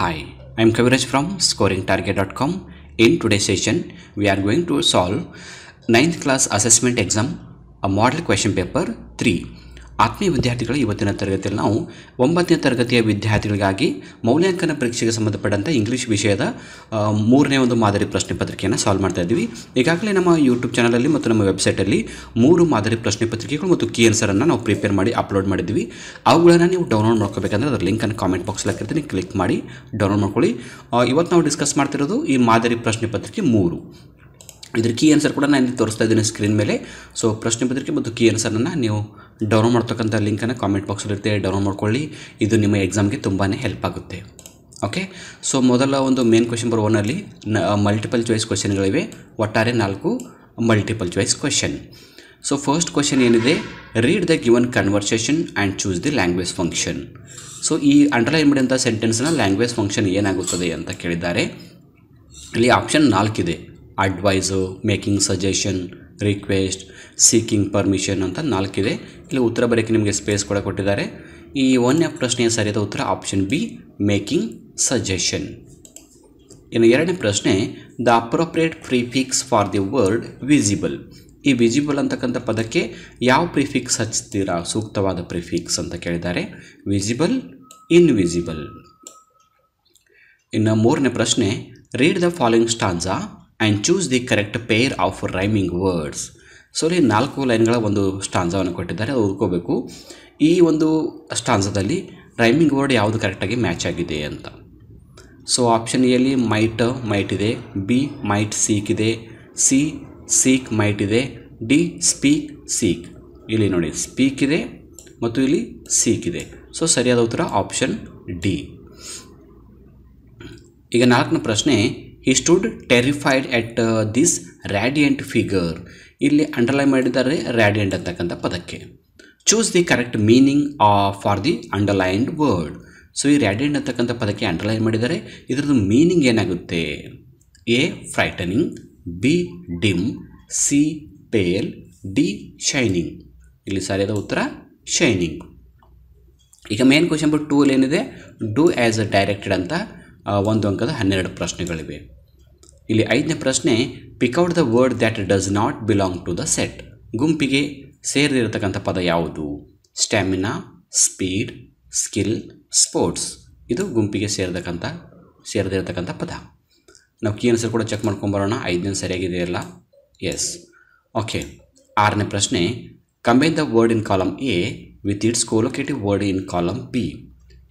Hi, I am Kaviraj from scoringtarget.com. In today's session, we are going to solve 9th class assessment exam, a model question paper 3. ಆತ್ಮೀಯ ವಿದ್ಯಾರ್ಥಿಗಳು ಇವತ್ತಿನ ತರಗತಿಯಲ್ಲಿ ನಾವು 9ನೇ ತರಗತಿಯ ವಿದ್ಯಾರ್ಥಿಗಳಿಗಾಗಿ ಮೌಲ್ಯಾಂಕನ ಪರೀಕ್ಷೆಗೆ ಸಂಬಂಧಪಟ್ಟಂತ ಇಂಗ್ಲಿಷ್ ವಿಷಯದ ಮೂರನೇ ಒಂದು ಮಾದರಿ ಪ್ರಶ್ನೆ ಪತ್ರಿಕೆಯನ್ನು ಸಾಲ್ವ್ ಮಾಡ್ತಾ ಇದ್ದೀವಿ. ಈಗಾಗಲೇ ನಮ್ಮ ಯೂಟ್ಯೂಬ್ ಚಾನಲ್ ಅಲ್ಲಿ ಮತ್ತು ನಮ್ಮ ವೆಬ್ಸೈಟ್ ಅಲ್ಲಿ 3 ಮಾದರಿ ಪ್ರಶ್ನೆ ಪತ್ರಿಕೆಗಳು ಮತ್ತು ಕೀ ಆನ್ಸರ್ ಅನ್ನು ನಾವು ಪ್ರಿಪೇರ್ ಮಾಡಿ ಅಪ್ಲೋಡ್ ಮಾಡಿದ್ದೀವಿ. ಅವುಗಳನ್ನು ನೀವು ಡೌನ್ಲೋಡ್ ಮಾಡ್ಕೋಬೇಕಂದ್ರೆ ಅದರ ಲಿಂಕ್ ಅನ್ನು ಕಾಮೆಂಟ್ ಬಾಕ್ಸ್ ಅಲ್ಲಿ ಹಾಕಿರ್ತೀನಿ, ಕ್ಲಿಕ್ ಮಾಡಿ ಡೌನ್ಲೋಡ್ ಮಾಡ್ಕೊಳ್ಳಿ. ಇವತ್ತು ನಾವು ಡಿಸ್ಕಸ್ ಮಾಡ್ತಿರೋದು ಈ ಮಾದರಿ ಪ್ರಶ್ನೆ ಪತ್ರಿಕೆ 3. ಇದರ ಕೀ ಆನ್ಸರ್ ಕೂಡ ನಾನು ತೋರಿಸ್ತಾ ಇದ್ದೀನಿ ಸ್ಕ್ರೀನ್ ಮೇಲೆ. ಸೊ ಪ್ರಶ್ನೆ ಪತ್ರಿಕೆ ಮತ್ತು ಕೀ ಆನ್ಸರನ್ನು ನೀವು ಡೌನ್ಲೋಡ್ ಮಾಡ್ತಕ್ಕಂಥ ಲಿಂಕನ್ನು ಕಾಮೆಂಟ್ ಬಾಕ್ಸಲ್ಲಿ ಇರುತ್ತೆ, ಡೌನ್ಲೋಡ್ ಮಾಡ್ಕೊಳ್ಳಿ. ಇದು ನಿಮ್ಮ ಎಕ್ಸಾಮ್ಗೆ ತುಂಬಾ ಹೆಲ್ಪ್ ಆಗುತ್ತೆ. ಓಕೆ, ಸೊ ಮೊದಲ ಒಂದು main question number 1 multiple choice ಕ್ವೆಶನ್ಗಳಿವೆ. ಒಟ್ಟಾರೆ 4 multiple choice question. So first question ಏನಿದೆ, read the given conversation and choose the language function. So ಈ ಅಂಡರ್ಲೈನ್ ಮಾಡಿದಂಥ ಸೆಂಟೆನ್ಸ್ನ ಲ್ಯಾಂಗ್ವೇಜ್ ಫಂಕ್ಷನ್ ಏನಾಗುತ್ತದೆ ಅಂತ ಕೇಳಿದ್ದಾರೆ. ಇಲ್ಲಿ ಆಪ್ಷನ್ 4 ಇದೆ. Advice, making suggestion, request, seeking permission ಅಂತ 4 ಇದೆ. ಇಲ್ಲಿ ಉತ್ತರ ಬರೋಕ್ಕೆ ನಿಮಗೆ ಸ್ಪೇಸ್ ಕೂಡ ಕೊಟ್ಟಿದ್ದಾರೆ. ಈ 1ನೇ ಪ್ರಶ್ನೆಯ ಸರಿಯಾದ ಉತ್ತರ ಆಪ್ಷನ್ ಬಿ, ಮೇಕಿಂಗ್ ಸಜೆಷನ್. ಇನ್ನು 2ನೇ ಪ್ರಶ್ನೆ, the appropriate prefix for the word visible. ಈ ವಿಸಿಬಲ್ ಅಂತಕ್ಕಂಥ ಪದಕ್ಕೆ ಯಾವ ಪ್ರಿಫಿಕ್ಸ್ ಹಚ್ತೀರಾ, ಸೂಕ್ತವಾದ ಪ್ರಿಫಿಕ್ಸ್ ಅಂತ ಕೇಳಿದ್ದಾರೆ. Visible, invisible. ಇನ್ನು 3ನೇ ಪ್ರಶ್ನೆ, read the following ಸ್ಟಾನ್ಸಾ and choose the correct pair of rhyming words. So ಇಲ್ಲಿ 4 ಲೈನ್ಗಳ ಒಂದು ಸ್ಟಾನ್ಸಾವನ್ನು ಕೊಟ್ಟಿದ್ದಾರೆ, ಅದು ಓದ್ಕೋಬೇಕು. ಈ ಒಂದು ಸ್ಟಾನ್ಸಾದಲ್ಲಿ ರೈಮಿಂಗ್ ವರ್ಡ್ ಯಾವುದು ಕರೆಕ್ಟಾಗಿ ಮ್ಯಾಚ್ ಆಗಿದೆ ಅಂತ. ಸೊ ಆಪ್ಷನ್ ಎಲ್ಲಿ ಮೈಟ್ ಇದೆ, ಬಿ ಮೈಟ್ ಸೀಕ್ ಇದೆ, ಸಿ ಸೀಕ್ ಮೈಟ್ ಇದೆ, ಡಿ ಸ್ಪೀಕ್ ಸೀಕ್. ಇಲ್ಲಿ ನೋಡಿ ಸ್ಪೀಕ್ ಇದೆ ಮತ್ತು ಇಲ್ಲಿ ಸೀಕ್ ಇದೆ. ಸೊ ಸರಿಯಾದ ಉತ್ತರ ಆಪ್ಷನ್ ಡಿ. ಈಗ 4ನೇ ಪ್ರಶ್ನೆ, he stood terrified at this radiant figure. ಇಲ್ಲಿ ಅಂಡರ್ಲೈನ್ ಮಾಡಿದ್ದಾರೆ ರ್ಯಾಡಿಯಂಟ್ ಅಂತಕ್ಕಂಥ ಪದಕ್ಕೆ. Choose the correct meaning for the underlined word. So ಈ ರ್ಯಾಡಿಯಂಟ್ ಅಂತಕ್ಕಂಥ ಪದಕ್ಕೆ ಅಂಡರ್ಲೈನ್ ಮಾಡಿದ್ದಾರೆ. ಇದರದ್ದು ಮೀನಿಂಗ್ ಏನಾಗುತ್ತೆ? A frightening, B dim, C pale, D shining. ಇಲ್ಲಿ ಸರಿಯಾದ ಉತ್ತರ ಶೈನಿಂಗ್. ಈಗ ಮೇನ್ ಕ್ವೆಶ್ಚನ್ ನಂಬರ್ 2 ಏನಿದೆ, ಡೂ ಆ್ಯಸ್ ಅ ಡೈರೆಕ್ಟೆಡ್ ಅಂತ 1 ಅಂಕದ 12 ಪ್ರಶ್ನೆಗಳಿವೆ. ಇಲ್ಲಿ 5ನೇ ಪ್ರಶ್ನೆ, pick out the word that does not belong to the set. ಗುಂಪಿಗೆ ಸೇರಿದಿರತಕ್ಕಂಥ ಪದ ಯಾವುದು? Stamina, speed, skill, sports. ಇದು ಗುಂಪಿಗೆ ಸೇರಿದಿರತಕ್ಕಂಥ ಪದ. ನಾವು ಕೀ ಆನ್ಸರ್ ಕೂಡ ಚೆಕ್ ಮಾಡ್ಕೊಂಬರೋಣ, 5ನೇ ಸರಿಯಾಗಿದೆಯಲ್ಲ. ಎಸ್. ಓಕೆ. 6ನೇ ಪ್ರಶ್ನೆ, combine the word in column A with its collocative word in column B.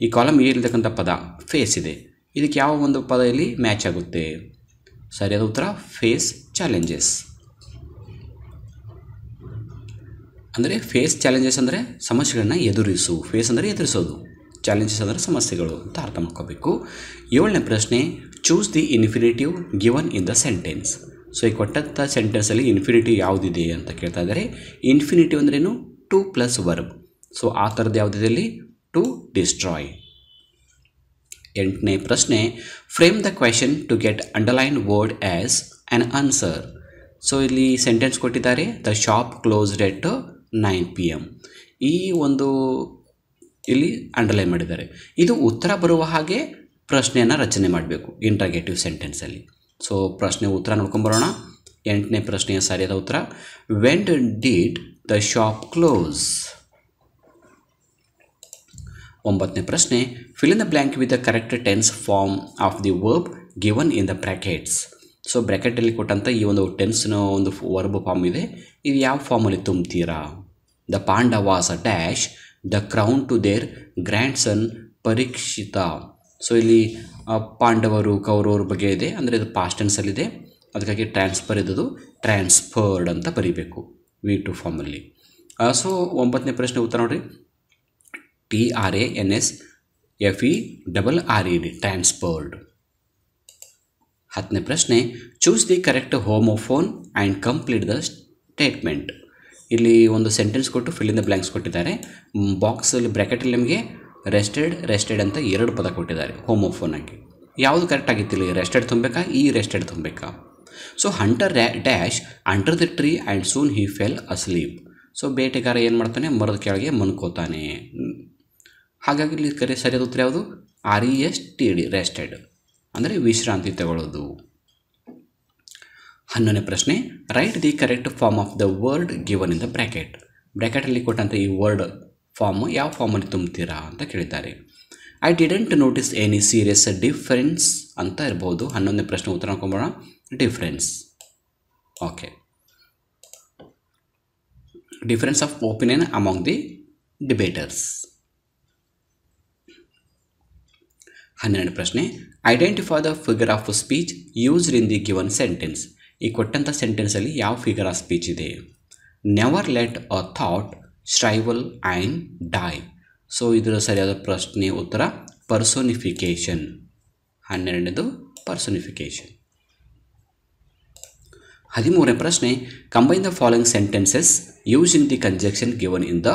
ಈ ಕಾಲಮ್ ಎ ಇರತಕ್ಕಂಥ ಪದ ಫೇಸ್ ಇದೆ. ಇದಕ್ಕೆ ಯಾವ ಒಂದು ಪದ ಇಲ್ಲಿ ಮ್ಯಾಚ್ ಆಗುತ್ತೆ? ಸರಿಯಾದ ಉತ್ತರ ಫೇಸ್ ಚಾಲೆಂಜಸ್. ಅಂದರೆ ಫೇಸ್ ಚಾಲೆಂಜಸ್ ಅಂದರೆ ಸಮಸ್ಯೆಗಳನ್ನ ಎದುರಿಸು. ಫೇಸ್ ಅಂದರೆ ಎದುರಿಸೋದು, ಚಾಲೆಂಜಸ್ ಅಂದರೆ ಸಮಸ್ಯೆಗಳು ಅಂತ ಅರ್ಥ ಮಾಡ್ಕೋಬೇಕು. 7ನೇ ಪ್ರಶ್ನೆ, choose the infinitive given in the sentence. So ಈ ಕೊಟ್ಟಂಥ ಸೆಂಟೆನ್ಸಲ್ಲಿ ಇನ್ಫಿನಿಟಿವ್ ಯಾವುದಿದೆ ಅಂತ ಕೇಳ್ತಾ ಇದ್ದಾರೆ. ಇನ್ಫಿನಿಟಿವ್ ಅಂದ್ರೇನು? To plus verb. ಸೊ ಆ ಥರದ್ದು ಯಾವುದಿದೆ ಇಲ್ಲಿ? To destroy. 8ನೇ ಪ್ರಶ್ನೆ, frame the question to get underline word as an answer. So ಇಲ್ಲಿ ಸೆಂಟೆನ್ಸ್ ಕೊಟ್ಟಿದ್ದಾರೆ, the shop closed at 9 PM. ಈ ಒಂದು ಇಲ್ಲಿ ಅಂಡರ್ಲೈನ್ ಮಾಡಿದ್ದಾರೆ. ಇದು ಉತ್ತರ ಬರುವ ಹಾಗೆ ಪ್ರಶ್ನೆಯನ್ನು ರಚನೆ ಮಾಡಬೇಕು ಇಂಟ್ರಾಗೇಟಿವ್ ಸೆಂಟೆನ್ಸಲ್ಲಿ. ಸೊ ಪ್ರಶ್ನೆ ಉತ್ತರ ನೋಡ್ಕೊಂಬರೋಣ. 8ನೇ ಪ್ರಶ್ನೆಯ ಸರಿಯಾದ ಉತ್ತರ, when did the shop close. 9ನೇ ಪ್ರಶ್ನೆ, fill in the blank with the correct tense form of the verb given in the brackets. So ಬ್ರ್ಯಾಕೆಟಲ್ಲಿ ಕೊಟ್ಟಂಥ ಈ ಒಂದು ಟೆನ್ಸ್ನ ಒಂದು ವರ್ಬ್ ಫಾರ್ಮ್ ಇದೆ. ಇದು ಯಾವ ಫಾರ್ಮಲ್ಲಿ ತುಂಬ್ತೀರಾ? The Pandavas dash the crown to their grandson Parikshit. So ಇಲ್ಲಿ ಪಾಂಡವರು ಕೌರವರ ಬಗ್ಗೆ ಇದೆ, ಅಂದರೆ ಇದು ಪಾಸ್ಟ್ ಟೆನ್ಸಲ್ಲಿದೆ. ಅದಕ್ಕಾಗಿ ಟ್ರಾನ್ಸ್ಫರ್ ಇದ್ದದು ಟ್ರಾನ್ಸ್ಫರ್ಡ್ ಅಂತ ಬರೀಬೇಕು V2 ಫಾರ್ಮಲ್ಲಿ. ಸೊ 9ನೇ ಪ್ರಶ್ನೆ ಉತ್ತರ ನೋಡಿರಿ, TRANSFERRED ಟ್ರಾನ್ಸ್ಫರ್ಡ್. 10ನೇ ಪ್ರಶ್ನೆ, choose the correct homophone and complete the statement. ಇಲ್ಲಿ ಒಂದು ಸೆಂಟೆನ್ಸ್ ಕೊಟ್ಟು ಫಿಲ್ ಇನ್ ದ ಬ್ಲ್ಯಾಂಕ್ಸ್ ಕೊಟ್ಟಿದ್ದಾರೆ. ಬಾಕ್ಸಲ್ಲಿ ಬ್ರ್ಯಾಕೆಟಲ್ಲಿ ನಿಮಗೆ ರೆಸ್ಟೆಡ್ ಅಂತ 2 ಪದ ಕೊಟ್ಟಿದ್ದಾರೆ ಹೋಮೋಫೋನ್ ಆಗಿ. ಯಾವುದು ಕರೆಕ್ಟ್ ಆಗಿತ್ತು ಇಲ್ಲಿ? ರೆಸ್ಟೆಡ್ ತುಂಬಬೇಕಾ, ಈ ರೆಸ್ಟೆಡ್ ತುಂಬಬೇಕಾ? So hunter dash under the tree and soon he fell asleep. So ಬೇಟೆಗಾರ ಏನು ಮಾಡ್ತಾನೆ? ಮರದ ಕೆಳಗೆ ಮನ್ಕೋತಾನೆ. ಹಾಗಾಗಿ ಇಲ್ಲಿ ಸರಿಯಾದ ಉತ್ತರ ಯಾವುದು? RESTED ರೆಸ್ಟೆಡ್ ಅಂದರೆ ವಿಶ್ರಾಂತಿ ತಗೊಳ್ಳೋದು. 11ನೇ ಪ್ರಶ್ನೆ, write the correct form of the word given in the bracket. ಬ್ರ್ಯಾಕೆಟಲ್ಲಿ ಕೊಟ್ಟಂಥ ಈ ವರ್ಡ್ ಫಾರ್ಮ್ ಯಾವ ಫಾರ್ಮಲ್ಲಿ ತುಂಬ್ತೀರಾ ಅಂತ ಕೇಳಿದ್ದಾರೆ. I didn't notice any serious difference ಅಂತ ಇರ್ಬೋದು. 11ನೇ ಪ್ರಶ್ನೆ ಉತ್ತರ ಹಾಕೊಂಬೋಣ, difference. Okay, difference of opinion among the debaters. 12ನೇ ಪ್ರಶ್ನೆ, identify the figure of speech used in the given sentence. ಈ ಕೊಟ್ಟಂಥ ಸೆಂಟೆನ್ಸಲ್ಲಿ ಯಾವ ಫಿಗರ್ ಆಫ್ ಸ್ಪೀಚ್ ಇದೆ? Never let a thought ಸ್ಟ್ರೈವಲ್ and die. So ಇದರ ಸರಿಯಾದ ಪ್ರಶ್ನೆ ಉತ್ತರ ಪರ್ಸೋನಿಫಿಕೇಶನ್. 12ನೇದು ಪರ್ಸೋನಿಫಿಕೇಶನ್. 13ನೇ ಪ್ರಶ್ನೆ, combine the following sentences using the conjunction given in the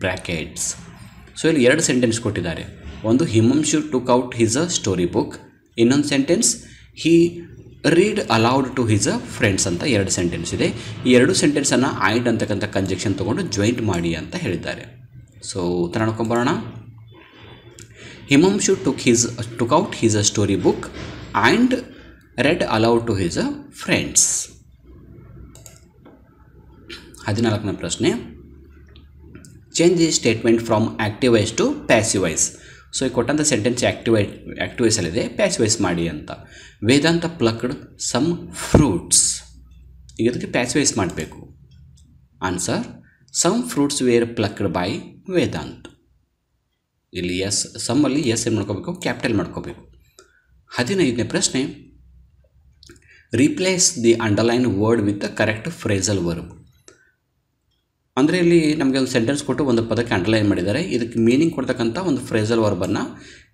brackets. So ಇಲ್ಲಿ 2 ಸೆಂಟೆನ್ಸ್ ಕೊಟ್ಟಿದ್ದಾರೆ. ಒಂದು, Himanshu took out his a story book. ಇನ್ನೊಂದು sentence, he read aloud to his a friends ಅಂತ 2 ಸೆಂಟೆನ್ಸ್ ಇದೆ. ಈ 2 ಸೆಂಟೆನ್ಸನ್ನು ಐಡ್ ಅಂತಕ್ಕಂಥ ಕಂಜಕ್ಷನ್ ತೊಗೊಂಡು ಜಾಯಿಂಟ್ ಮಾಡಿ ಅಂತ ಹೇಳಿದ್ದಾರೆ. ಸೊ ಉತ್ತರ ನೋಡ್ಕೊಂಬರೋಣ. Himanshu took out his a story book and read aloud to his a friends. 14ನೇ ಪ್ರಶ್ನೆ, change the statement from active voice to passive voice. So ಈ ಕೊಟ್ಟಂಥ ಸೆಂಟೆನ್ಸ್ ಆ್ಯಕ್ಟಿವೈಸಲ್ಲಿದೆ, ಪ್ಯಾಸಿವೈಸ್ ಮಾಡಿ ಅಂತ. Vedanta plucked some fruits. ಈಗ ಇದಕ್ಕೆ ಪ್ಯಾಸಿವೈಸ್ ಮಾಡಬೇಕು. Answer, some fruits were plucked by Vedant. ಇಲ್ಲಿ ಎಸ್, ಸಮ್ಮಲ್ಲಿ ಎಸ್ ಏನು ಮಾಡ್ಕೋಬೇಕು? ಕ್ಯಾಪಿಟಲ್ ಮಾಡ್ಕೋಬೇಕು. 15ನೇ ಪ್ರಶ್ನೆ, replace the underline word with the correct phrasal verb. ಅಂದರೆ ಇಲ್ಲಿ ನಮಗೆ ಒಂದು ಸೆಂಟೆನ್ಸ್ ಕೊಟ್ಟು ಒಂದು ಪದಕ್ಕೆ ಅಂಡರ್ಲೈನ್ ಮಾಡಿದ್ದಾರೆ. ಇದಕ್ಕೆ ಮೀನಿಂಗ್ ಕೊಡ್ತಕ್ಕಂಥ ಒಂದು ಫ್ರೇಸಲ್ ವರ್ಬನ್ನು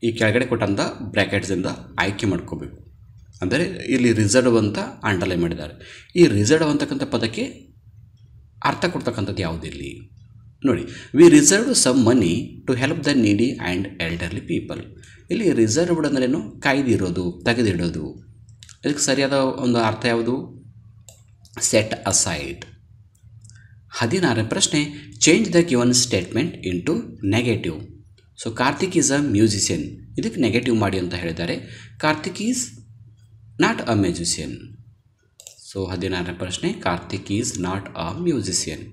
ಈ ಕೆಳಗಡೆ ಕೊಟ್ಟಂಥ ಬ್ರ್ಯಾಕೆಟ್ಸಿಂದ ಆಯ್ಕೆ ಮಾಡ್ಕೋಬೇಕು. ಅಂದರೆ ಇಲ್ಲಿ ರಿಸರ್ವ್ ಅಂತ ಅಂಡರ್ಲೈನ್ ಮಾಡಿದ್ದಾರೆ. ಈ ರಿಸರ್ವ್ ಅಂತಕ್ಕಂಥ ಪದಕ್ಕೆ ಅರ್ಥ ಕೊಡ್ತಕ್ಕಂಥದ್ದು ಯಾವುದಿಲ್ಲಿ ನೋಡಿ. We reserved some money to help the needy and elderly people. ಇಲ್ಲಿ ರಿಸರ್ವ್ಡ್ ಅಂದ್ರೇನು? ಕಾಯ್ದಿರೋದು, ತೆಗೆದಿಡೋದು. ಇದಕ್ಕೆ ಸರಿಯಾದ ಒಂದು ಅರ್ಥ ಯಾವುದು? Set aside. 16ನೇ ಪ್ರಶ್ನೆ, change the given statement into negative. So Karthik is a musician. ಇದಕ್ಕೆ ನೆಗೆಟಿವ್ ಮಾಡಿ ಅಂತ ಹೇಳಿದ್ದಾರೆ. Karthik is not a musician. So 16ನೇ ಪ್ರಶ್ನೆ, Karthik is not a musician.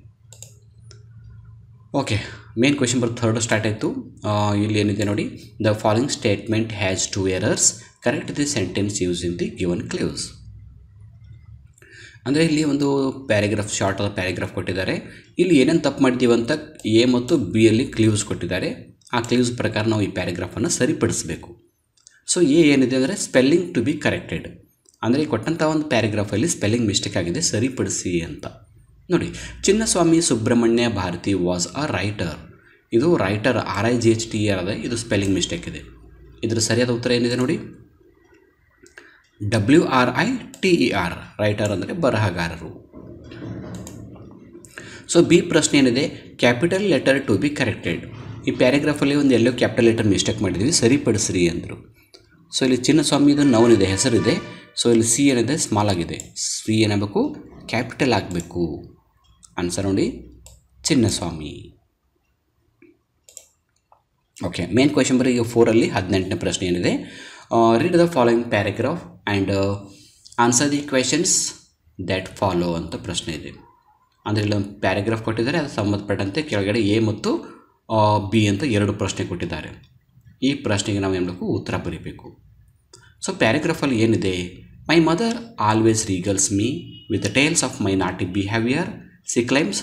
Okay, main question ಬರ್ 3rd ಸ್ಟಾರ್ಟ್ ಆಯಿತು. ಇಲ್ಲಿ ಏನಿದೆ ನೋಡಿ, the following statement has 2 errors, correct the sentence use in the given clues. ಅಂದರೆ ಇಲ್ಲಿ ಒಂದು ಪ್ಯಾರಾಗ್ರಾಫ್, ಶಾರ್ಟ್ ಆದ ಪ್ಯಾರಾಗ್ರಾಫ್ ಕೊಟ್ಟಿದ್ದಾರೆ. ಇಲ್ಲಿ ಏನೇನು ತಪ್ಪು ಮಾಡಿದ್ದೀವಿ ಅಂತ ಎ ಮತ್ತು ಬಿ ಯಲ್ಲಿ ಕ್ಲೂಸ್ ಕೊಟ್ಟಿದ್ದಾರೆ. ಆ ಕ್ಲೂಸ್ ಪ್ರಕಾರ ನಾವು ಈ ಪ್ಯಾರಾಗ್ರಾಫನ್ನು ಸರಿಪಡಿಸಬೇಕು. ಸೊ ಎ ಏನಿದೆ ಅಂದರೆ ಸ್ಪೆಲ್ಲಿಂಗ್ ಟು ಬಿ ಕರೆಕ್ಟೆಡ್. ಅಂದರೆ ಕೊಟ್ಟಂಥ ಒಂದು ಪ್ಯಾರಾಗ್ರಾಫಲ್ಲಿ ಸ್ಪೆಲ್ಲಿಂಗ್ ಮಿಸ್ಟೇಕ್ ಆಗಿದೆ, ಸರಿಪಡಿಸಿ ಅಂತ ನೋಡಿ. Chinnaswamy Subramanya Bharati was a writer. ಇದು ರೈಟರ್ RIGHTER ಅದ, ಇದು ಸ್ಪೆಲ್ಲಿಂಗ್ ಮಿಸ್ಟೇಕ್ ಇದೆ. ಇದರ ಸರಿಯಾದ ಉತ್ತರ ಏನಿದೆ ನೋಡಿ, WRITER. ರೈಟರ್ ಅಂದರೆ ಬರಹಗಾರರು. ಸೊ ಬಿ ಪ್ರಶ್ನೆ ಏನಿದೆ, capital letter to be corrected. ಈ ಪ್ಯಾರಾಗ್ರಾಫಲ್ಲಿ ಒಂದು ಎಲ್ಲೋ ಕ್ಯಾಪಿಟಲ್ ಲೆಟರ್ ಮಿಸ್ಟೇಕ್ ಮಾಡಿದ್ದೀವಿ, ಸರಿಪಡಿಸ್ರಿ ಅಂದರು. ಸೊ ಇಲ್ಲಿ ಚಿನ್ನಸ್ವಾಮಿದು ನೌನ್ ಇದೆ, ಹೆಸರಿದೆ. ಸೊ ಇಲ್ಲಿ ಸಿ ಏನಿದೆ ಸ್ಮಾಲ್ ಆಗಿದೆ, ಸಿ ಏನಾಗಬೇಕು? ಕ್ಯಾಪಿಟಲ್ ಆಗಬೇಕು. ಆನ್ಸರ್ ನೋಡಿ, ಚಿನ್ನಸ್ವಾಮಿ. ಓಕೆ, ಮೇನ್ ಕ್ವೆಶನ್ ಬರೀ 4ರಲ್ಲಿ 18ನೇ ಪ್ರಶ್ನೆ ಏನಿದೆ, read the following paragraph and answer the questions that follow ಅಂತ ಪ್ರಶ್ನೆ ಇದೆ. ಅಂದರೆ ಇಲ್ಲಿ ಒಂದು ಪ್ಯಾರಾಗ್ರಾಫ್ ಕೊಟ್ಟಿದ್ದಾರೆ, ಅದು ಸಂಬಂಧಪಟ್ಟಂತೆ ಕೆಳಗಡೆ ಎ ಮತ್ತು ಬಿ ಅಂತ 2 ಪ್ರಶ್ನೆ ಕೊಟ್ಟಿದ್ದಾರೆ. ಈ ಪ್ರಶ್ನೆಗೆ ನಾವು ಏನು ಮಾಡಬೇಕು? ಉತ್ತರ ಬರೀಬೇಕು. ಸೊ ಪ್ಯಾರಾಗ್ರಾಫಲ್ಲಿ ಏನಿದೆ, my mother always regales me with tales of my naughty behaviour. She claims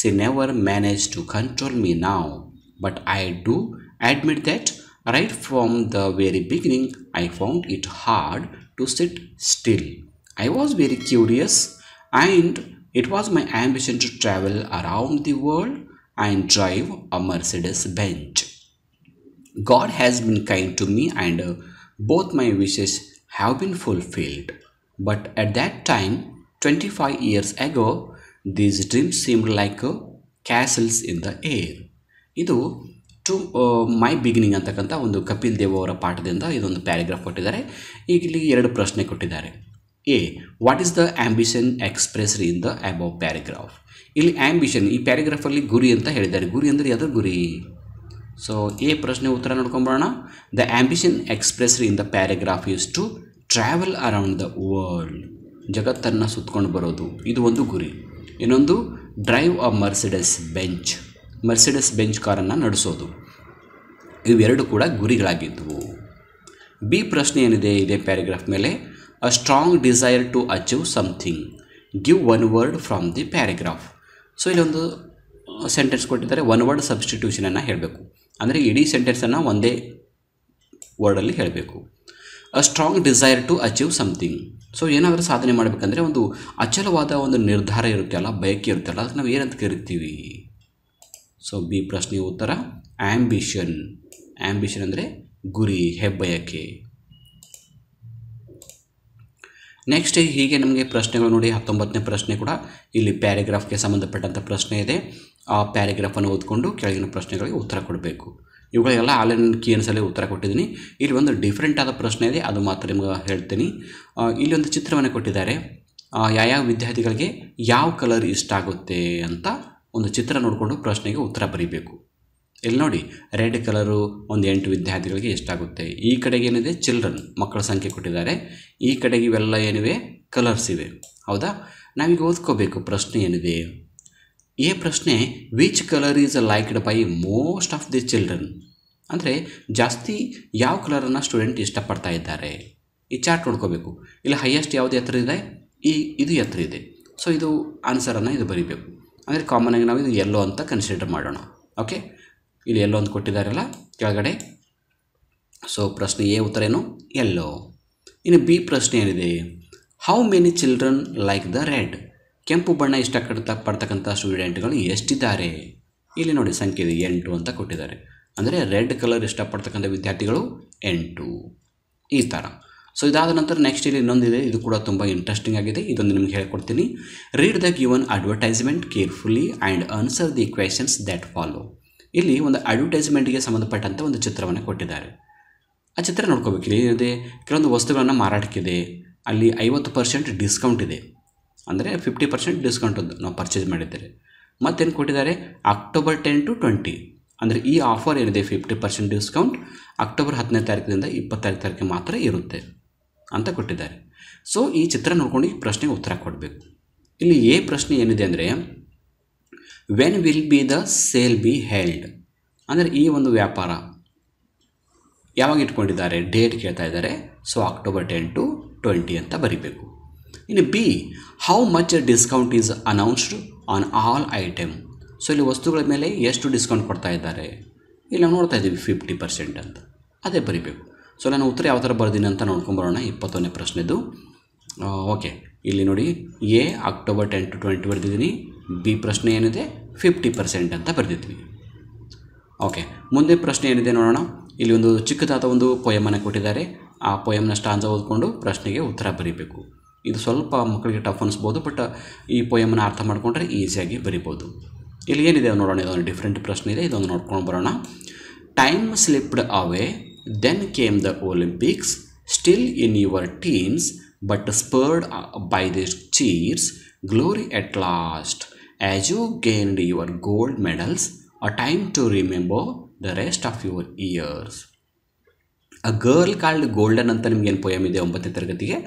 she never manage to control me now, but I do admit that right from the very beginning I found it hard to sit still. I was very curious and it was my ambition to travel around the world and drive a Mercedes Benz. God has been kind to me and both my wishes have been fulfilled. But at that time, 25 years ago, these dreams seemed like castles in the air. ಇದು to my beginning ಅಂತಕ್ಕಂಥ ಒಂದು ಕಪಿಲ್ ದೇವ್ ಅವರ ಪಾಠದಿಂದ ಇದೊಂದು paragraph ಕೊಟ್ಟಿದ್ದಾರೆ. ಈಗ ಇಲ್ಲಿ 2 ಪ್ರಶ್ನೆ ಕೊಟ್ಟಿದ್ದಾರೆ. A, what is the ambition expressed in the above paragraph. ಇಲ್ಲಿ ಆ್ಯಂಬಿಷನ್, ಈ ಪ್ಯಾರಾಗ್ರಾಫಲ್ಲಿ ಗುರಿ ಅಂತ ಹೇಳಿದ್ದಾರೆ. ಗುರಿ ಅಂದರೆ ಯಾವುದೋ ಗುರಿ? ಸೊ ಎ ಪ್ರಶ್ನೆ ಉತ್ತರ ನೋಡ್ಕೊಂಬರೋಣ. The ambition expressed in the paragraph is to travel around the world. ಜಗತ್ತನ್ನು ಸುತ್ತಕೊಂಡು ಬರೋದು, ಇದು ಒಂದು ಗುರಿ. ಇನ್ನೊಂದು ಡ್ರೈವ್ ಅ ಮರ್ಸಿಡೆಸ್ ಬೆಂಚ್ ಕಾರನ್ನು ನಡೆಸೋದು. ಇವೆರಡು ಕೂಡ ಗುರಿಗಳಾಗಿದ್ದವು. ಬಿ ಪ್ರಶ್ನೆ ಏನಿದೆ ಇದೇ ಪ್ಯಾರಾಗ್ರಾಫ್ ಮೇಲೆ, a strong desire to achieve something, give one word from the paragraph. So ಇಲ್ಲೊಂದು ಸೆಂಟೆನ್ಸ್ ಕೊಟ್ಟಿದ್ದಾರೆ, ಒನ್ ವರ್ಡ್ ಸಬ್ಸ್ಟಿಟ್ಯೂಷನನ್ನು ಹೇಳಬೇಕು. ಅಂದರೆ ಇಡೀ ಸೆಂಟೆನ್ಸನ್ನು ಒಂದೇ ವರ್ಡಲ್ಲಿ ಹೇಳಬೇಕು. A strong desire to achieve something. So ಏನಾದರೂ ಸಾಧನೆ ಮಾಡಬೇಕಂದ್ರೆ ಒಂದು ಅಚಲವಾದ ಒಂದು ನಿರ್ಧಾರ ಇರುತ್ತಲ್ಲ, ಬಯಕೆ ಇರುತ್ತಲ್ಲ, ಅದಕ್ಕೆ ನಾವು ಏನಂತ ಕರಿತೀವಿ? ಸೊ ಬಿ ಪ್ರಶ್ನೆಯ ಉತ್ತರ ಆ್ಯಂಬಿಷನ್. ಆ್ಯಂಬಿಷನ್ ಅಂದರೆ ಗುರಿ, ಹೆಬ್ಬಯಕೆ. ನೆಕ್ಸ್ಟ್ ಹೀಗೆ ನಮಗೆ ಪ್ರಶ್ನೆಗಳು ನೋಡಿ. 19ನೇ ಪ್ರಶ್ನೆ ಕೂಡ ಇಲ್ಲಿ ಪ್ಯಾರಾಗ್ರಾಫ್ಗೆ ಸಂಬಂಧಪಟ್ಟಂಥ ಪ್ರಶ್ನೆ ಇದೆ. ಆ ಪ್ಯಾರಾಗ್ರಾಫನ್ನು ಓದ್ಕೊಂಡು ಕೆಳಗಿನ ಪ್ರಶ್ನೆಗಳಿಗೆ ಉತ್ತರ ಕೊಡಬೇಕು. ಇವುಗಳಿಗೆಲ್ಲ ಆನ್ಲೈನ್ ಕೀಯನ್ಸಲ್ಲಿ ಉತ್ತರ ಕೊಟ್ಟಿದ್ದೀನಿ. ಇಲ್ಲಿ ಒಂದು ಡಿಫ್ರೆಂಟ್ ಆದ ಪ್ರಶ್ನೆ ಇದೆ, ಅದು ಮಾತ್ರ ನಿಮ್ಗೆ ಹೇಳ್ತೀನಿ. ಇಲ್ಲಿ ಒಂದು ಚಿತ್ರವನ್ನು ಕೊಟ್ಟಿದ್ದಾರೆ. ಯಾವ ವಿದ್ಯಾರ್ಥಿಗಳಿಗೆ ಯಾವ ಕಲರ್ ಇಷ್ಟ ಆಗುತ್ತೆ ಅಂತ ಒಂದು ಚಿತ್ರ ನೋಡಿಕೊಂಡು ಪ್ರಶ್ನೆಗೆ ಉತ್ತರ ಬರೀಬೇಕು. ಇಲ್ಲಿ ನೋಡಿ, ರೆಡ್ ಕಲರು ಒಂದು 8 ವಿದ್ಯಾರ್ಥಿಗಳಿಗೆ ಎಷ್ಟಾಗುತ್ತೆ. ಈ ಕಡೆಗೆ ಏನಿದೆ ಚಿಲ್ಡ್ರನ್, ಮಕ್ಕಳ ಸಂಖ್ಯೆ ಕೊಟ್ಟಿದ್ದಾರೆ. ಈ ಕಡೆಗೆ ಇವೆಲ್ಲ ಏನಿವೆ ಕಲರ್ಸ್ ಇವೆ. ಹೌದಾ? ನಾವೀಗ ಓದ್ಕೋಬೇಕು ಪ್ರಶ್ನೆ ಏನಿದೆ. ಈ ಪ್ರಶ್ನೆ, which colour is liked by most of the children. ಅಂದರೆ ಜಾಸ್ತಿ ಯಾವ ಕಲರನ್ನು ಸ್ಟೂಡೆಂಟ್ ಇಷ್ಟಪಡ್ತಾ ಇದ್ದಾರೆ. ಈ ಚಾರ್ಟ್ ನೋಡ್ಕೋಬೇಕು. ಇಲ್ಲಿ ಹೈಯೆಸ್ಟ್ ಯಾವುದು ಎತ್ತರ ಇದೆ, ಇದು ಎತ್ತರ ಇದೆ. ಸೊ ಇದು ಆನ್ಸರನ್ನು ಇದು ಬರೀಬೇಕು. ಅಂದರೆ ಕಾಮನ್ ಆಗಿ ನಾವು ಇದು ಯೆಲ್ಲೋ ಅಂತ ಕನ್ಸಿಡರ್ ಮಾಡೋಣ. ಓಕೆ, ಇಲ್ಲಿ ಎಲ್ಲೋ ಅಂತ ಕೊಟ್ಟಿದ್ದಾರಲ್ಲ ಕೆಳಗಡೆ. ಸೊ ಪ್ರಶ್ನೆ ಎ ಉತ್ತರ ಏನು? ಯೆಲ್ಲೋ. ಇನ್ನು ಬಿ ಪ್ರಶ್ನೆ ಏನಿದೆ, how many children like the red. ಕೆಂಪು ಬಣ್ಣ ಇಷ್ಟಪಡ್ತಕ್ಕಂಥ ಸ್ಟೂಡೆಂಟ್ಗಳು ಎಷ್ಟಿದ್ದಾರೆ? ಇಲ್ಲಿ ನೋಡಿ ಸಂಖ್ಯೆ ಇದೆ, 8 ಅಂತ ಕೊಟ್ಟಿದ್ದಾರೆ. ಅಂದರೆ ರೆಡ್ ಕಲರ್ ಇಷ್ಟಪಡ್ತಕ್ಕಂಥ ವಿದ್ಯಾರ್ಥಿಗಳು 8, ಈ ಥರ. ಸೊ ಇದಾದ ನಂತರ ನೆಕ್ಸ್ಟ್ ಇಲ್ಲಿ ಇನ್ನೊಂದಿದೆ, ಇದು ಕೂಡ ತುಂಬ ಇಂಟ್ರೆಸ್ಟಿಂಗ್ ಆಗಿದೆ. ಇದೊಂದು ನಿಮ್ಗೆ ಹೇಳ್ಕೊಡ್ತೀನಿ. Read the given advertisement ಕೇರ್ಫುಲ್ಲಿ and answer the questions that follow. ಇಲ್ಲಿ ಒಂದು ಅಡ್ವರ್ಟೈಸ್ಮೆಂಟ್ಗೆ ಸಂಬಂಧಪಟ್ಟಂಥ ಒಂದು ಚಿತ್ರವನ್ನು ಕೊಟ್ಟಿದ್ದಾರೆ. ಆ ಚಿತ್ರ ನೋಡ್ಕೋಬೇಕು. ಇಲ್ಲಿ ಏನಿದೆ, ಕೆಲವೊಂದು ವಸ್ತುಗಳನ್ನು ಮಾರಾಟಕ್ಕಿದೆ. ಅಲ್ಲಿ 50% ಡಿಸ್ಕೌಂಟ್ ಇದೆ. ಅಂದರೆ 50% ಡಿಸ್ಕೌಂಟ್ ನಾವು ಪರ್ಚೇಸ್ ಮಾಡಿದ್ದೇವೆ. ಮತ್ತೇನು ಕೊಟ್ಟಿದ್ದಾರೆ, ಅಕ್ಟೋಬರ್ 10 to 20. ಅಂದರೆ ಈ ಆಫರ್ ಏನಿದೆ 50% ಡಿಸ್ಕೌಂಟ್ ಅಕ್ಟೋಬರ್ 10ನೇ ತಾರೀಕಿನಿಂದ 20ನೇ ತಾರೀಕಿಗೆ ಮಾತ್ರ ಇರುತ್ತೆ ಅಂತ ಕೊಟ್ಟಿದ್ದಾರೆ. ಸೊ ಈ ಚಿತ್ರ ನೋಡ್ಕೊಂಡು ಈ ಪ್ರಶ್ನೆಗೆ ಉತ್ತರ ಕೊಡಬೇಕು. ಇಲ್ಲಿ ಎ ಪ್ರಶ್ನೆ ಏನಿದೆ ಅಂದರೆ, when will be the sale be held. ಅಂದರೆ ಈ ಒಂದು ವ್ಯಾಪಾರ ಯಾವಾಗ ಇಟ್ಕೊಂಡಿದ್ದಾರೆ, ಡೇಟ್ ಕೇಳ್ತಾ ಇದ್ದಾರೆ. ಸೊ ಅಕ್ಟೋಬರ್ 10 to 20 ಅಂತ ಬರೀಬೇಕು. ಇನ್ನು B, how much discount is announced on all item. So ಇಲ್ಲಿ ವಸ್ತುಗಳ ಮೇಲೆ ಎಷ್ಟು ಡಿಸ್ಕೌಂಟ್ ಕೊಡ್ತಾ ಇದ್ದಾರೆ. ಇಲ್ಲಿ ನಾವು ನೋಡ್ತಾ ಇದ್ದೀವಿ 50% ಅಂತ, ಅದೇ ಬರೀಬೇಕು. ಸೊ ನಾನು ಉತ್ತರ ಯಾವ ಥರ ಬರ್ದೀನಿ ಅಂತ ನೋಡ್ಕೊಂಬರೋಣ. 20ನೇ ಪ್ರಶ್ನೆದು. ಓಕೆ, ಇಲ್ಲಿ ನೋಡಿ, ಎ ಅಕ್ಟೋಬರ್ 10 to 20 ಬರೆದಿದ್ದೀನಿ. ಬಿ ಪ್ರಶ್ನೆ ಏನಿದೆ 50% ಅಂತ ಬರೆದಿದ್ವಿ. ಓಕೆ, ಮುಂದೆ ಪ್ರಶ್ನೆ ಏನಿದೆ ನೋಡೋಣ. ಇಲ್ಲಿ ಒಂದು ಚಿಕ್ಕದಾದ ಒಂದು ಪೊಯಮನ್ನು ಕೊಟ್ಟಿದ್ದಾರೆ. ಆ ಪೊಯಮ್ನ ಸ್ಟಾಂಜ ಓದ್ಕೊಂಡು ಪ್ರಶ್ನೆಗೆ ಉತ್ತರ ಬರೀಬೇಕು. ಇದು ಸ್ವಲ್ಪ ಮಕ್ಕಳಿಗೆ ಟಫ್ ಅನಿಸ್ಬೋದು, ಬಟ್ ಈ ಪೊಯಮನ್ನು ಅರ್ಥ ಮಾಡಿಕೊಂಡ್ರೆ ಈಸಿಯಾಗಿ ಬರಿಬೋದು. ಇಲ್ಲಿ ಏನಿದೆ ನೋಡೋಣ, ಇದೊಂದು ಡಿಫ್ರೆಂಟ್ ಪ್ರಶ್ನೆ ಇದೆ, ಇದೊಂದು ನೋಡ್ಕೊಂಡು ಬರೋಣ. Time slipped away, then came the Olympics, still in your teens but spurred by the cheers, glory at last as you gained your gold medals, a time to remember the rest of your years. A girl called golden ಅಂತ ನಿಮಗೇನು poem ಇದೆ 9ನೇ ತರಗತಿಗೆ,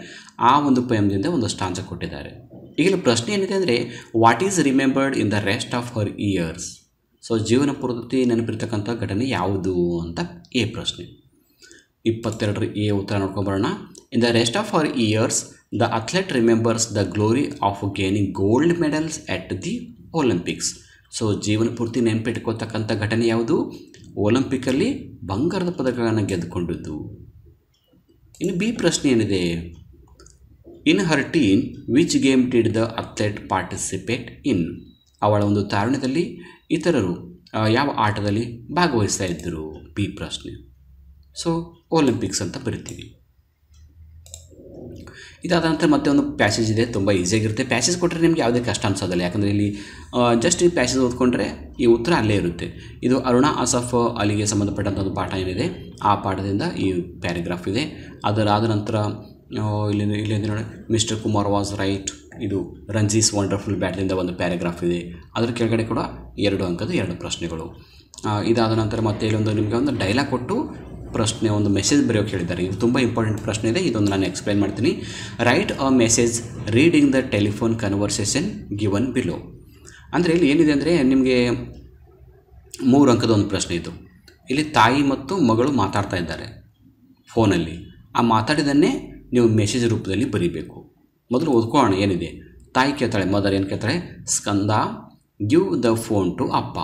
ಆ ಒಂದು ಪೊಯಮ್ದಿಂದ ಒಂದು stanza ಕೊಟ್ಟಿದ್ದಾರೆ. ಈಗಲೂ ಪ್ರಶ್ನೆ ಏನಿದೆ ಅಂದರೆ, what is remembered in the rest of her years. So ಜೀವನ ಪೂರ್ತಿ ನೆನಪಿರ್ತಕ್ಕಂಥ ಘಟನೆ ಯಾವುದು ಅಂತ ಎ ಪ್ರಶ್ನೆ. 22 ಎ ಉತ್ತರ ನೋಡ್ಕೊಂಬರೋಣ. In the rest of her years the athlete remembers the glory of gaining gold medals at the Olympics. So ಜೀವನ ಪೂರ್ತಿ ನೆನಪಿಟ್ಕೋತಕ್ಕಂಥ ಘಟನೆ ಯಾವುದು? ಒಲಿಂಪಿಕಲ್ಲಿ ಬಂಗಾರದ ಪದಕಗಳನ್ನು ಗೆದ್ದುಕೊಂಡದ್ದು. ಇನ್ನು ಬಿ ಪ್ರಶ್ನೆ ಏನಿದೆ, in her teen which game did the athlete participate in. ಅವಳ ಒಂದು ತಾರುಣ್ಯದಲ್ಲಿ ಇತರರು ಯಾವ ಆಟದಲ್ಲಿ ಭಾಗವಹಿಸ್ತಾ ಇದ್ದರು? ಬಿ ಪ್ರಶ್ನೆ. ಸೊ ಒಲಿಂಪಿಕ್ಸ್ ಅಂತ ಬರಿತೀವಿ. ಇದಾದ ನಂತರ ಮತ್ತೆ ಒಂದು ಪ್ಯಾಸೇಜ್ ಇದೆ, ತುಂಬ ಈಸಿಯಾಗಿರುತ್ತೆ. ಪ್ಯಾಸೇಜ್ ಕೊಟ್ಟರೆ ನಿಮಗೆ ಯಾವುದೇ ಕಷ್ಟ ಅನ್ಸೋದಿಲ್ಲ, ಯಾಕಂದರೆ ಇಲ್ಲಿ ಜಸ್ಟ್ ಈ ಪ್ಯಾಸೇಜ್ ಓದ್ಕೊಂಡ್ರೆ ಈ ಉತ್ತರ ಅಲ್ಲೇ ಇರುತ್ತೆ. ಇದು ಅರುಣಾ ಅಸಫ್ ಅಲಿಗೆ ಸಂಬಂಧಪಟ್ಟಂಥ ಒಂದು ಪಾಠ ಏನಿದೆ, ಆ ಪಾಠದಿಂದ ಈ ಪ್ಯಾರಾಗ್ರಾಫ್ ಇದೆ. ಅದರಾದ ನಂತರ ಇಲ್ಲಿ ನೋಡಿ, ಮಿಸ್ಟರ್ ಕುಮಾರ್ ವಾಸ್ ರೈಟ್, ಇದು ರಂಜೀಸ್ ವಂಡರ್ಫುಲ್ ಬ್ಯಾಟ್ಲಿಂದ ಒಂದು ಪ್ಯಾರಾಗ್ರಾಫ್ ಇದೆ. ಅದರ ಕೆಳಗಡೆ ಕೂಡ 2 ಅಂಕದ 2 ಪ್ರಶ್ನೆಗಳು. ಇದಾದ ನಂತರ ಮತ್ತೆ ಇಲ್ಲೊಂದು ನಿಮಗೆ ಒಂದು ಡೈಲಾಗ್ ಕೊಟ್ಟು ಪ್ರಶ್ನೆ ಒಂದು ಮೆಸೇಜ್ ಬರೆಯೋಕೆ ಹೇಳಿದ್ದಾರೆ. ಇದು ತುಂಬ ಇಂಪಾರ್ಟೆಂಟ್ ಪ್ರಶ್ನೆ ಇದೆ, ಇದೊಂದು ನಾನು ಎಕ್ಸ್ಪ್ಲೈನ್ ಮಾಡ್ತೀನಿ. Write a message reading the telephone conversation given below. ಅಂದರೆ ಇಲ್ಲಿ ಏನಿದೆ ಅಂದರೆ ನಿಮಗೆ 3 ಅಂಕದ ಒಂದು ಪ್ರಶ್ನೆ ಇದು. ಇಲ್ಲಿ ತಾಯಿ ಮತ್ತು ಮಗಳು ಮಾತಾಡ್ತಾ ಇದ್ದಾರೆ ಫೋನಲ್ಲಿ. ಆ ಮಾತಾಡಿದನ್ನೇ ನೀವು ಮೆಸೇಜ್ ರೂಪದಲ್ಲಿ ಬರೀಬೇಕು. ಮೊದಲು ಓದ್ಕೊಳ್ಳೋಣ ಏನಿದೆ. ತಾಯಿ ಕೇಳ್ತಾಳೆ, ಮದರ್ ಏನು ಕೇಳ್ತಾಳೆ, ಸ್ಕಂದ ಗಿವ್ ದ ಫೋನ್ ಟು ಅಪ್ಪ.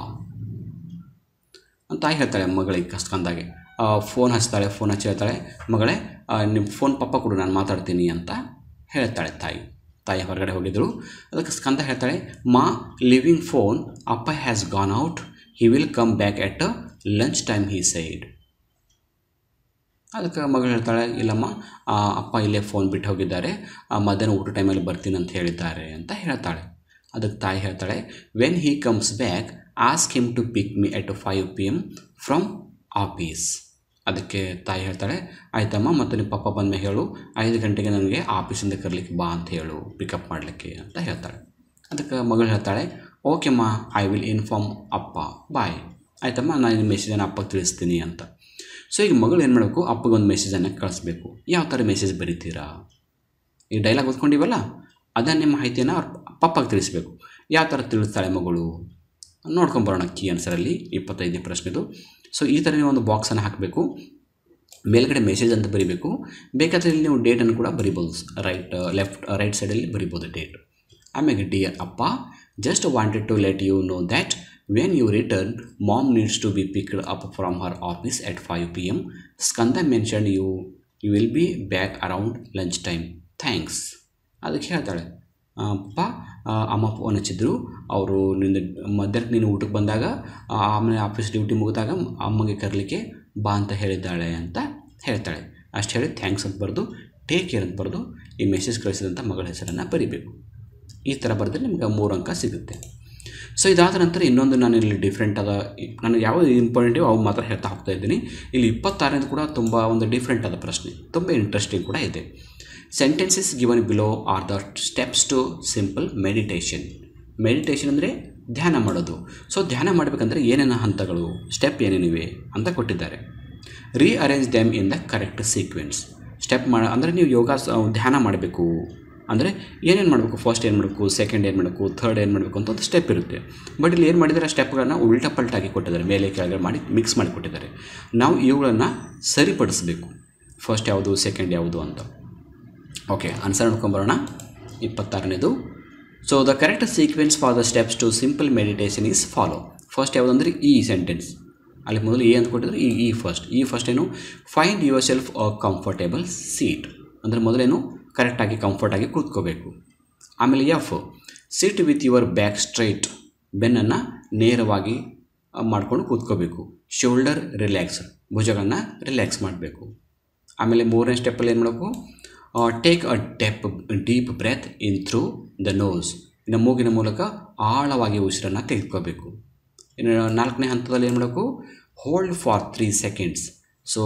ತಾಯಿ ಹೇಳ್ತಾಳೆ ಮಗಳಿಗೆ, ಸ್ಕಂದಾಗೆ ಫೋನ್ ಹಚ್ತಾಳೆ. ಫೋನ್ ಹಚ್ಚಿ ಹೇಳ್ತಾಳೆ, ಮಗಳೇ ನಿಮ್ಮ ಫೋನ್ ಪಪ್ಪ ಕೊಡು, ನಾನು ಮಾತಾಡ್ತೀನಿ ಅಂತ ಹೇಳ್ತಾಳೆ ತಾಯಿ ಹೊರಗಡೆ ಹೋಗಿದ್ರು. ಅದಕ್ಕೆ ಸ್ಕಂದ ಹೇಳ್ತಾಳೆ, ಮಾ ಲಿವಿಂಗ್ ಫೋನ್, ಅಪ್ಪ has gone out, he will come back at lunch time he side. ಅದಕ್ಕೆ ಮಗಳು ಹೇಳ್ತಾಳೆ, ಇಲ್ಲಮ್ಮ ಅಪ್ಪ ಇಲ್ಲೇ ಫೋನ್ ಬಿಟ್ಟು ಹೋಗಿದ್ದಾರೆ, ಮಧ್ಯಾಹ್ನ ಊಟ ಟೈಮಲ್ಲಿ ಬರ್ತೀನಿ ಅಂತ ಹೇಳಿದ್ದಾರೆ ಅಂತ ಹೇಳ್ತಾಳೆ. ಅದಕ್ಕೆ ತಾಯಿ ಹೇಳ್ತಾಳೆ, when he comes back ask him to pick me at 5 PM from office. ಅದಕ್ಕೆ ತಾಯಿ ಹೇಳ್ತಾಳೆ, ಆಯ್ತಮ್ಮ, ಮತ್ತು ನಿಮ್ಮ ಪಪ್ಪ ಬಂದ ಮೇಲೆ ಹೇಳು 5 ಗಂಟೆಗೆ ನನಗೆ ಆಫೀಸಿಂದ ಕರ್ಲಿಕ್ಕೆ ಬಾ ಅಂತ ಹೇಳು, ಪಿಕಪ್ ಮಾಡಲಿಕ್ಕೆ ಅಂತ ಹೇಳ್ತಾಳೆ. ಅದಕ್ಕೆ ಮಗಳು ಹೇಳ್ತಾಳೆ, ಓಕೆಮ್ಮ, ಐ ವಿಲ್ ಇನ್ಫಾರ್ಮ್ ಅಪ್ಪ, ಬಾಯ್. ಆಯ್ತಮ್ಮ, ನಾನು ಈ ಮೆಸೇಜನ್ನು ಅಪ್ಪಗೆ ತಿಳಿಸ್ತೀನಿ ಅಂತ. ಸೊ ಈಗ ಮಗಳು ಏನು ಮಾಡಬೇಕು, ಅಪ್ಪಗೆ ಒಂದು ಮೆಸೇಜನ್ನು ಕಳಿಸ್ಬೇಕು. ಯಾವ ಥರ ಮೆಸೇಜ್ ಬರೀತೀರಾ? ಈ ಡೈಲಾಗ್ ಓದ್ಕೊಂಡಿವಲ್ಲ, ಅದನ್ನು ನಿಮ್ಮ ಮಾಹಿತಿಯನ್ನು ಅವ್ರ ಪಪ್ಪಗೆ ತಿಳಿಸ್ಬೇಕು. ಯಾವ ಥರ ತಿಳಿಸ್ತಾಳೆ ಮಗಳು ನೋಡ್ಕೊಂಬರೋಣ ಕೀ ಆನ್ಸರಲ್ಲಿ 25ನೇ ಪ್ರಶ್ನೆದು. ಸೊ ಈ ಥರ ನೀವು ಒಂದು ಬಾಕ್ಸನ್ನು ಹಾಕಬೇಕು. ಮೇಲ್ಗಡೆ ಮೆಸೇಜ್ ಅಂತ ಬರೀಬೇಕು. ಬೇಕಾದರೆ ಇಲ್ಲಿ ನೀವು ಡೇಟನ್ನು ಕೂಡ ಬರಿಬೋದು, ರೈಟ್ ಸೈಡಲ್ಲಿ ಬರಿಬೋದು ಡೇಟ್. ಆಮೇಲೆ ಡಿಯರ್ ಅಪ್ಪ, just wanted to let you know that when you return mom needs to be picked up from her office at 5 PM. Skanda mention you will be back around lunch time, thanks. ಅದಕ್ಕೆ ಹೇಳ್ತಾಳೆ, ಅಪ್ಪ ಅಮ್ಮ phone ಹಚ್ಚಿದ್ರು, ಅವರು ನಿನ್ನ ಮಧ್ಯಾಹ್ನಕ್ಕೆ ನೀನು ಊಟಕ್ಕೆ ಬಂದಾಗ ಆಮೇಲೆ ಆಫೀಸ್ ಡ್ಯೂಟಿ ಮುಗಿದಾಗ ಅಮ್ಮಗೆ ಕರಲಿಕ್ಕೆ ಬಾ ಅಂತ ಹೇಳಿದ್ದಾಳೆ ಅಂತ ಹೇಳ್ತಾಳೆ. ಅಷ್ಟು ಹೇಳಿ ಥ್ಯಾಂಕ್ಸ್ ಅಂತ ಬರೆದು ಟೇಕ್ ಕೇರ್ ಅಂತ ಬರೆದು ಈ ಮೆಸೇಜ್ ಕಳಿಸಿದಂಥ ಮಗಳ ಹೆಸರನ್ನು ಬರೀಬೇಕು. ಈ ಥರ ಬರೆದ್ರೆ ನಿಮ್ಗೆ 3 ಅಂಕ ಸಿಗುತ್ತೆ. ಸೊ ಇದಾದ ನಂತರ ಇನ್ನೊಂದು ನಾನು ಇಲ್ಲಿ ಡಿಫ್ರೆಂಟ್ ಆದ, ನನಗೆ ಯಾವ ಇಂಪಾರ್ಟೆಂಟಿವ್ ಅವು ಮಾತ್ರ ಹೇಳ್ತಾ ಹೋಗ್ತಾ ಇದ್ದೀನಿ. ಇಲ್ಲಿ 26ನೇದು ಕೂಡ ತುಂಬ ಒಂದು ಡಿಫ್ರೆಂಟ್ ಆದ ಪ್ರಶ್ನೆ, ತುಂಬ ಇಂಟ್ರೆಸ್ಟಿಂಗ್ ಕೂಡ ಇದೆ. Sentences given below are the steps to simple meditation. Meditation ಅಂದರೆ ಧ್ಯಾನ ಮಾಡೋದು. ಸೊ ಧ್ಯಾನ ಮಾಡಬೇಕಂದ್ರೆ ಏನೇನು ಹಂತಗಳು, ಸ್ಟೆಪ್ ಏನೇನಿವೆ ಅಂತ ಕೊಟ್ಟಿದ್ದಾರೆ. Rearrange them in the correct sequence. Step ಅಂದರೆ ನೀವು ಧ್ಯಾನ ಮಾಡಬೇಕು ಅಂದರೆ ಏನೇನು ಮಾಡಬೇಕು, ಫಸ್ಟ್ ಏನು ಮಾಡಬೇಕು, ಸೆಕೆಂಡ್ ಏನು ಮಾಡಬೇಕು, ಥರ್ಡ್ ಏನು ಮಾಡಬೇಕು ಅಂತ ಒಂದು ಸ್ಟೆಪ್ ಇರುತ್ತೆ. ಬಟ್ ಇಲ್ಲಿ ಏನು ಮಾಡಿದ್ದಾರೆ, ಸ್ಟೆಪ್ಗಳನ್ನು ಉಲ್ಟಾ ಪಲ್ಟಾಗಿ ಕೊಟ್ಟಿದ್ದಾರೆ, ಮೇಲೆ ಕೆಳಗಡೆ ಮಾಡಿ ಮಿಕ್ಸ್ ಮಾಡಿ ಕೊಟ್ಟಿದ್ದಾರೆ. ನಾವು ಇವುಗಳನ್ನು ಸರಿಪಡಿಸಬೇಕು, ಫಸ್ಟ್ ಯಾವುದು ಸೆಕೆಂಡ್ ಯಾವುದು ಅಂತ. ಓಕೆ, ಆನ್ಸರ್ ನೋಡ್ಕೊಂಬರೋಣ 26ನೇದು. So the correct sequence for the steps to simple meditation is follow. First ಯಾವುದಂದ್ರೆ ಈ ಸೆಂಟೆನ್ಸ್, ಅಲ್ಲಿ ಮೊದಲು ಅಂತ ಕೊಟ್ಟಿದ್ರು, ಈ ಫಸ್ಟ್ ಏನು, find yourself a comfortable seat. ಅಂದರೆ ಮೊದಲೇನು ಕರೆಕ್ಟಾಗಿ ಕಂಫರ್ಟಾಗಿ ಕೂತ್ಕೋಬೇಕು. ಆಮೇಲೆ sit with your back straight, ಬೆನ್ನನ್ನು ನೇರವಾಗಿ ಮಾಡಿಕೊಂಡು ಕೂತ್ಕೋಬೇಕು. ಶೋಲ್ಡರ್ ರಿಲ್ಯಾಕ್ಸ್, ಭುಜಗಳನ್ನು ರಿಲ್ಯಾಕ್ಸ್ ಮಾಡಬೇಕು. ಆಮೇಲೆ 3ನೇ ಸ್ಟೆಪ್ಪಲ್ಲಿ ಏನು ಮಾಡಬೇಕು, take a deep breath in through the nose, ಇನ್ನು ಮೂಗಿನ ಮೂಲಕ ಆಳವಾಗಿ ಉಸಿರನ್ನು ತೆಗೆದುಕೋಬೇಕು. ಇನ್ನು 4ನೇ ಹಂತದಲ್ಲಿ ಏನು ಮಾಡಬೇಕು, ಹೋಲ್ಡ್ ಫಾರ್ 3 seconds. ಸೊ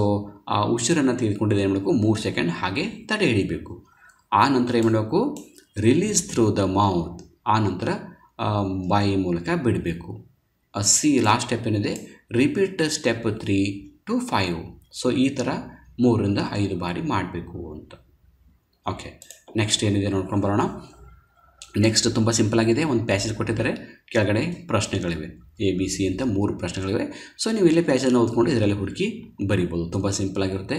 ಆ ಉಸಿರನ್ನು ತೆಗೆದುಕೊಂಡಿದ್ದು ಏನು ಮಾಡಬೇಕು, 3 ಸೆಕೆಂಡ್ ಹಾಗೆ ತಡೆ ಹಿಡಿಬೇಕು. ಆ ನಂತರ ಏನು ಮಾಡಬೇಕು, ರಿಲೀಸ್ ಥ್ರೂ ದ ಮೌತ್, ಆ ನಂತರ ಬಾಯಿ ಮೂಲಕ ಬಿಡಬೇಕು. ಲಾಸ್ಟ್ ಸ್ಟೆಪ್ ಏನಿದೆ, ರಿಪೀಟ್ ಸ್ಟೆಪ್ 3 to 5. ಸೊ ಈ ಥರ 3 ರಿಂದ 5 ಬಾರಿ ಮಾಡಬೇಕು ಅಂತ. ಓಕೆ, ನೆಕ್ಸ್ಟ್ ಏನಿದೆ ನೋಡ್ಕೊಂಡು ಬರೋಣ. ನೆಕ್ಸ್ಟ್ ತುಂಬ ಸಿಂಪಲ್ ಆಗಿದೆ, ಒಂದು ಪ್ಯಾಸೇಜ್ ಕೊಟ್ಟಿದ್ದಾರೆ, ಕೆಳಗಡೆ ಪ್ರಶ್ನೆಗಳಿವೆ, ABC ಅಂತ 3 ಪ್ರಶ್ನೆಗಳಿವೆ. ಸೊ ನೀವು ಇಲ್ಲೇ ಪ್ಯಾಸೇಜನ್ನು ಓದ್ಕೊಂಡು ಇದರಲ್ಲಿ ಹುಡುಕಿ ಬರಿಬೋದು, ತುಂಬ ಸಿಂಪಲ್ ಆಗಿರುತ್ತೆ.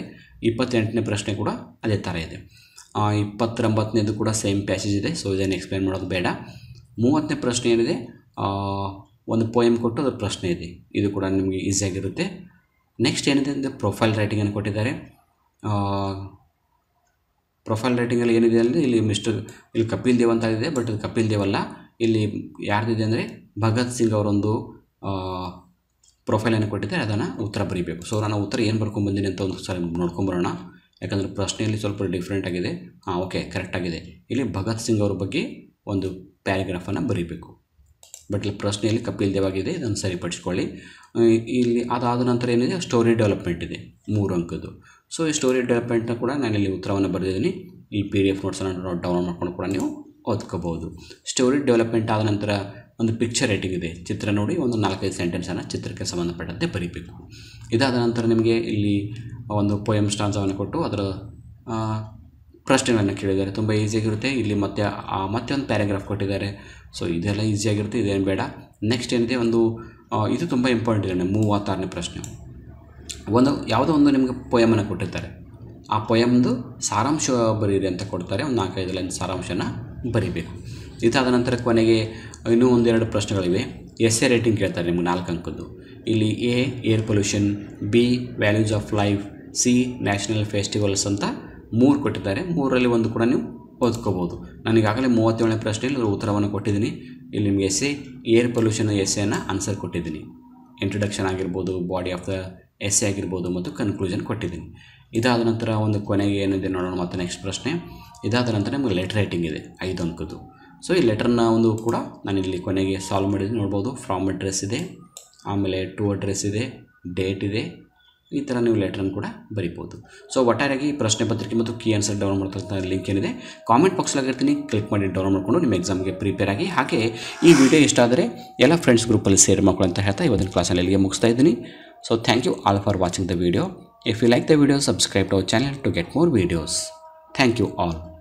28ನೇ ಪ್ರಶ್ನೆ ಕೂಡ ಅದೇ ಥರ ಇದೆ. 29ನೇದು ಕೂಡ ಸೇಮ್ ಪ್ಯಾಸೇಜ್ ಇದೆ, ಸೊ ಇದನ್ನು ಎಕ್ಸ್ಪ್ಲೈನ್ ಮಾಡೋದು ಬೇಡ. 30ನೇ ಪ್ರಶ್ನೆ ಏನಿದೆ, ಒಂದು ಪೋಯಮ್ ಕೊಟ್ಟು ಅದರ ಪ್ರಶ್ನೆ ಇದೆ, ಇದು ಕೂಡ ನಿಮಗೆ ಈಸಿಯಾಗಿರುತ್ತೆ. ನೆಕ್ಸ್ಟ್ ಏನಿದೆ ಅಂದರೆ ಪ್ರೊಫೈಲ್ ರೈಟಿಂಗನ್ನು ಕೊಟ್ಟಿದ್ದಾರೆ. ಪ್ರೊಫೈಲ್ ರೈಟಿಂಗಲ್ಲಿ ಏನಿದೆ ಅಂದರೆ ಇಲ್ಲಿ ಕಪಿಲ್ ದೇವ್ ಅಂತ ಇದೆ, ಬಟ್ ಅದು ಕಪಿಲ್ ದೇವ್ ಅಲ್ಲ, ಇಲ್ಲಿ ಯಾರ್ದಿದೆ ಅಂದರೆ ಭಗತ್ ಸಿಂಗ್ ಅವರೊಂದು ಪ್ರೊಫೈಲನ್ನು ಕೊಟ್ಟಿದ್ದಾರೆ, ಅದನ್ನು ಉತ್ತರ ಬರೀಬೇಕು. ಸೊ ನಾನು ಉತ್ತರ ಏನು ಬರ್ಕೊಂಡ್ಬಂದಿನಿ ಅಂತ ಒಂದು ಸಲ ನೋಡ್ಕೊಂಬರೋಣ, ಯಾಕಂದರೆ ಪ್ರಶ್ನೆಯಲ್ಲಿ ಸ್ವಲ್ಪ ಡಿಫ್ರೆಂಟ್ ಆಗಿದೆ. ಓಕೆ, ಕರೆಕ್ಟಾಗಿದೆ. ಇಲ್ಲಿ ಭಗತ್ ಸಿಂಗ್ ಅವ್ರ ಬಗ್ಗೆ ಒಂದು ಪ್ಯಾರಾಗ್ರಾಫನ್ನು ಬರೀಬೇಕು, ಬಟ್ ಇಲ್ಲಿ ಪ್ರಶ್ನೆಯಲ್ಲಿ ಕಪಿಲ್ ದೇವ್ ಆಗಿದೆ, ಇದನ್ನು ಸರಿಪಡಿಸ್ಕೊಳ್ಳಿ. ಇಲ್ಲಿ ಅದಾದ ನಂತರ ಏನಿದೆ, ಸ್ಟೋರಿ ಡೆವಲಪ್ಮೆಂಟ್ ಇದೆ 3 ಅಂಕದ್ದು. ಸೊ ಈ ಸ್ಟೋರಿ ಡೆವಲಪ್ಮೆಂಟ್ನ ಕೂಡ ನಾನಿಲ್ಲಿ ಉತ್ತರವನ್ನು ಬರೆದಿದ್ದೀನಿ. ಈ PDF ನೋಟ್ಸನ್ನು ಡೌನ್ಲೋಡ್ ಮಾಡ್ಕೊಂಡು ಕೂಡ ನೀವು ಓದ್ಕೋಬೋದು. ಸ್ಟೋರಿ ಡೆವಲಪ್ಮೆಂಟ್ ಆದ ನಂತರ ಒಂದು ಪಿಕ್ಚರ್ ರೈಟಿಂಗ್ ಇದೆ, ಚಿತ್ರ ನೋಡಿ ಒಂದು 4-5 ಸೆಂಟೆನ್ಸನ್ನು ಚಿತ್ರಕ್ಕೆ ಸಂಬಂಧಪಟ್ಟಂತೆ ಬರೀಬೇಕು. ಇದಾದ ನಂತರ ನಿಮಗೆ ಇಲ್ಲಿ ಒಂದು ಪೋಯಮ್ ಸ್ಟಾನ್ಸವನ್ನು ಕೊಟ್ಟು ಅದರ ಪ್ರಶ್ನೆಗಳನ್ನು ಕೇಳಿದ್ದಾರೆ. ತುಂಬ ಈಸಿಯಾಗಿರುತ್ತೆ. ಇಲ್ಲಿ ಮತ್ತೆ ಒಂದು ಪ್ಯಾರಾಗ್ರಾಫ್ ಕೊಟ್ಟಿದ್ದಾರೆ. ಸೊ ಇದೆಲ್ಲ ಈಸಿಯಾಗಿರುತ್ತೆ, ಇದೇನು ಬೇಡ. ನೆಕ್ಸ್ಟ್ ಏನಿದೆ, ಇದು ತುಂಬ ಇಂಪಾರ್ಟೆಂಟ್ ಇದೆ. 36ನೇ ಪ್ರಶ್ನೆ, ಯಾವುದೋ ಒಂದು ನಿಮಗೆ ಪೋಯಮನ್ನು ಕೊಟ್ಟಿರ್ತಾರೆ. ಆ ಪೋಯಮ್ದು ಸಾರಾಂಶ ಬರೀರಿ ಅಂತ ಕೊಡ್ತಾರೆ. ಒಂದು 4-5 ಲೈನ್ ಸಾರಾಂಶನ ಬರೀಬೇಕು. ಇದಾದ ನಂತರ ಕೊನೆಗೆ ಇನ್ನೂ 1-2 ಪ್ರಶ್ನೆಗಳಿವೆ. ಎಸ್ಸೆ ರೇಟಿಂಗ್ ಕೇಳ್ತಾರೆ ನಿಮ್ಗೆ 4 ಅಂಕದ್ದು. ಇಲ್ಲಿ A air pollution, B values of life, C national festivals ಅಂತ 3 ಕೊಟ್ಟಿದ್ದಾರೆ. 3ರಲ್ಲಿ ಒಂದು ಕೂಡ ನೀವು ಓದ್ಕೋಬೋದು. ನನಗಾಗಲೇ 37ನೇ ಪ್ರಶ್ನೆಯಲ್ಲಿ ಉತ್ತರವನ್ನು ಕೊಟ್ಟಿದ್ದೀನಿ. ಇಲ್ಲಿ ನಿಮಗೆ ಎಸ್ಸೆ ಏರ್ ಪೊಲ್ಯೂಷನ್ ಎಸ್ಸೆಯನ್ನು ಆನ್ಸರ್ ಕೊಟ್ಟಿದ್ದೀನಿ. ಇಂಟ್ರೊಡಕ್ಷನ್ ಆಗಿರ್ಬೋದು, ಬಾಡಿ ಆಫ್ ದ ಎಸ್ಸೆ ಆಗಿರ್ಬೋದು ಮತ್ತು ಕನ್ಕ್ಲೂಷನ್ ಕೊಟ್ಟಿದ್ದೀನಿ. ಇದಾದ ನಂತರ ಒಂದು ಕೊನೆಗೆ ಏನಿದೆ ನೋಡೋಣ. ಮತ್ತು ನೆಕ್ಸ್ಟ್ ಪ್ರಶ್ನೆ, ಇದಾದ ನಂತರ ನಿಮಗೆ ಲೆಟರ್ ರೈಟಿಂಗ್ ಇದೆ 5 ಅಂಕದ್ದು. ಸೊ ಈ ಲೆಟರ್ನ ಕೂಡ ನಾನು ಇಲ್ಲಿ ಕೊನೆಗೆ ಸಾಲ್ವ್ ಮಾಡಿದ್ದೀನಿ ನೋಡ್ಬೋದು. ಫ್ರಾಮ್ ಅಡ್ರೆಸ್ ಇದೆ, ಆಮೇಲೆ ಟು ಅಡ್ರೆಸ್ ಇದೆ, ಡೇಟ್ ಇದೆ. ಈ ಥರ ನೀವು ಲೆಟ್ರನ್ನು ಕೂಡ ಬರಿಬೋದು. ಸೊ ಒಟ್ಟಾರೆಯಾಗಿ ಪ್ರಶ್ನೆ ಪತ್ರಿಕೆ ಮತ್ತು ಕೀ ಆನ್ಸರ್ ಡೌನ್ಲೋಡ್ ಮಾಡ್ತಕ್ಕಂಥ ಲಿಂಕ್ ಏನಿದೆ ಕಾಮೆಂಟ್ ಬಾಕ್ಸ್ಲಾಗಿರ್ತೀನಿ, ಕ್ಲಿಕ್ ಮಾಡಿ ಡೌನ್ಲೋಡ್ ಮಾಡಿಕೊಂಡು ನಿಮ್ಮ ಎಕ್ಸಾಮ್ಗೆ ಪ್ರಿಪೇರ್ ಆಗಿ. ಹಾಗೆ ಈ ವಿಡಿಯೋ ಇಷ್ಟ ಆದರೆ ಎಲ್ಲ ಫ್ರೆಂಡ್ಸ್ ಗ್ರೂಪಲ್ಲಿ ಶೇರ್ ಮಾಡ್ಕೊಳ್ಳಿ ಅಂತ ಹೇಳ್ತಾ ಇವತ್ತಿನ ಕ್ಲಾಸಲ್ಲಿ ಇಲ್ಲಿಗೆ ಮುಗಿಸ್ತಾ ಇದ್ದೀನಿ. So thank you all for watching the video. If you like the video, subscribe to our channel to get more videos. Thank you all.